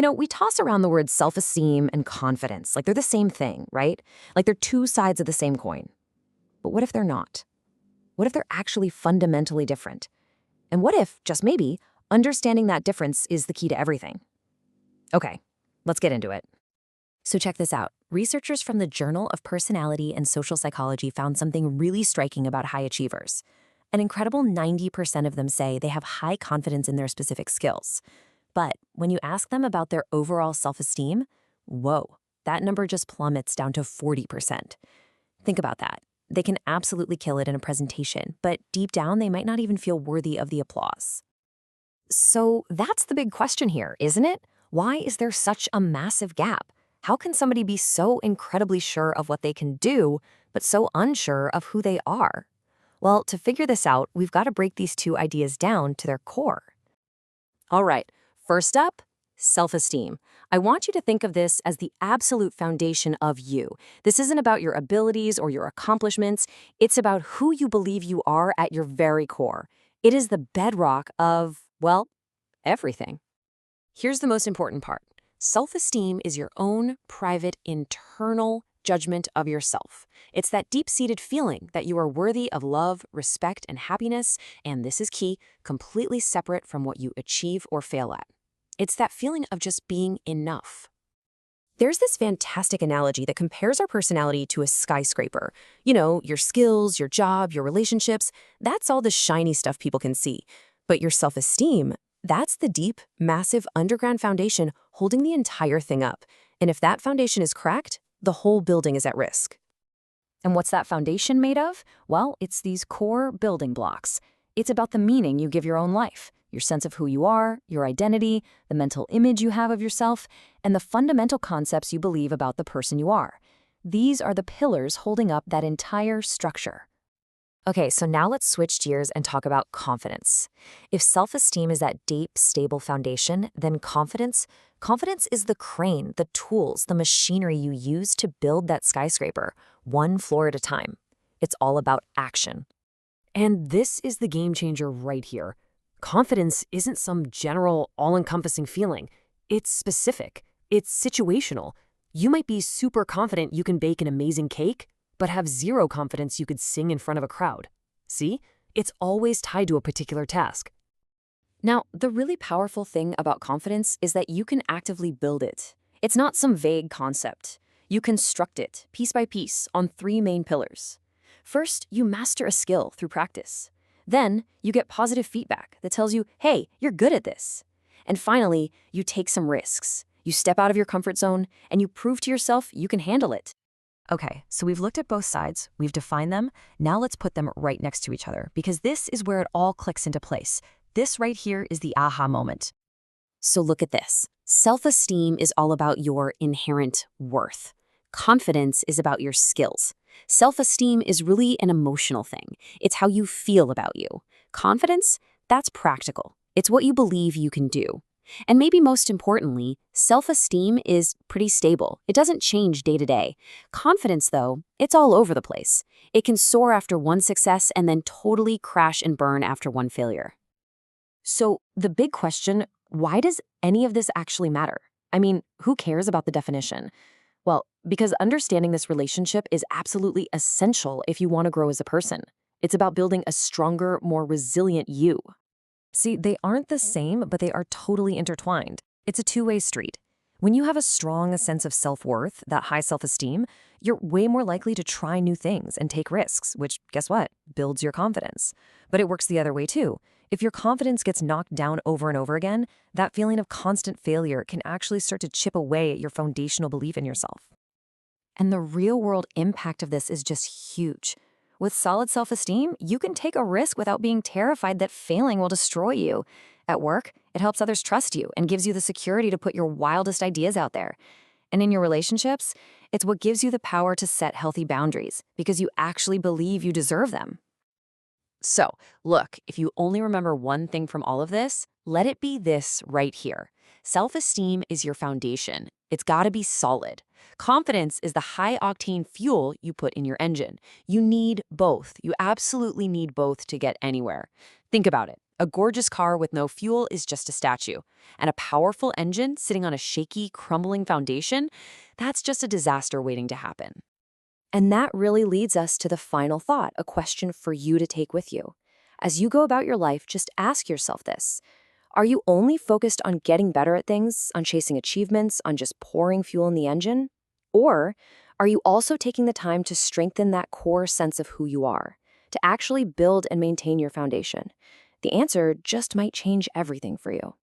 We toss around the words self-esteem and confidence like they're the same thing, right? Like they're two sides of the same coin. But what if they're not? What if they're actually fundamentally different? And what if, just maybe, understanding that difference is the key to everything? Okay, let's get into it. So check this out. Researchers from the Journal of Personality and Social Psychology found something really striking about high achievers. An incredible 90% of them say they have high confidence in their specific skills. But when you ask them about their overall self-esteem, whoa, that number just plummets down to 40%. Think about that. They can absolutely kill it in a presentation, but deep down they might not even feel worthy of the applause. So that's the big question here, isn't it? Why is there such a massive gap? How can somebody be so incredibly sure of what they can do, but so unsure of who they are? Well, to figure this out, we've got to break these two ideas down to their core. All right, first up, self-esteem. I want you to think of this as the absolute foundation of you. This isn't about your abilities or your accomplishments. It's about who you believe you are at your very core. It is the bedrock of, well, everything. Here's the most important part. Self-esteem is your own private internal judgment of yourself. It's that deep-seated feeling that you are worthy of love, respect, and happiness, and this is key, completely separate from what you achieve or fail at. It's that feeling of just being enough. There's this fantastic analogy that compares our personality to a skyscraper. Your skills, your job, your relationships, that's all the shiny stuff people can see. But your self-esteem, that's the deep, massive underground foundation holding the entire thing up. And if that foundation is cracked, the whole building is at risk. And what's that foundation made of? Well, it's these core building blocks. It's about the meaning you give your own life, your sense of who you are, your identity, the mental image you have of yourself, and the fundamental concepts you believe about the person you are. These are the pillars holding up that entire structure. Okay, so now let's switch gears and talk about confidence. If self-esteem is that deep, stable foundation, then confidence is the crane, the tools, the machinery you use to build that skyscraper, one floor at a time. It's all about action. And this is the game changer right here. Confidence isn't some general, all-encompassing feeling. It's specific. It's situational. You might be super confident you can bake an amazing cake, but have zero confidence you could sing in front of a crowd. See? It's always tied to a particular task. Now, the really powerful thing about confidence is that you can actively build it. It's not some vague concept. You construct it, piece by piece, on three main pillars. First, you master a skill through practice. Then, you get positive feedback that tells you, hey, you're good at this. And finally, you take some risks. You step out of your comfort zone, and you prove to yourself you can handle it. Okay, so we've looked at both sides, we've defined them, now let's put them right next to each other, because this is where it all clicks into place. This right here is the aha moment. So look at this. Self-esteem is all about your inherent worth. Confidence is about your skills. Self-esteem is really an emotional thing. It's how you feel about you. Confidence, that's practical. It's what you believe you can do. And maybe most importantly, self-esteem is pretty stable. It doesn't change day to day. Confidence, though, it's all over the place. It can soar after one success and then totally crash and burn after one failure. So the big question, why does any of this actually matter? I mean, who cares about the definition? Well, because understanding this relationship is absolutely essential if you want to grow as a person. It's about building a stronger, more resilient you. See, they aren't the same, but they are totally intertwined. It's a two-way street. When you have a strong sense of self-worth, that high self-esteem, you're way more likely to try new things and take risks, which, guess what, builds your confidence. But it works the other way too. If your confidence gets knocked down over and over again, that feeling of constant failure can actually start to chip away at your foundational belief in yourself. And the real-world impact of this is just huge. With solid self-esteem, you can take a risk without being terrified that failing will destroy you. At work, it helps others trust you and gives you the security to put your wildest ideas out there. And in your relationships, it's what gives you the power to set healthy boundaries because you actually believe you deserve them. So, look, if you only remember one thing from all of this, let it be this right here. Self-esteem is your foundation. It's got to be solid. Confidence is the high-octane fuel you put in your engine. You need both. You absolutely need both to get anywhere. Think about it. A gorgeous car with no fuel is just a statue, and a powerful engine sitting on a shaky, crumbling foundation, that's just a disaster waiting to happen. And that really leads us to the final thought, a question for you to take with you. As you go about your life, just ask yourself this. Are you only focused on getting better at things, on chasing achievements, on just pouring fuel in the engine? Or are you also taking the time to strengthen that core sense of who you are, to actually build and maintain your foundation? The answer just might change everything for you.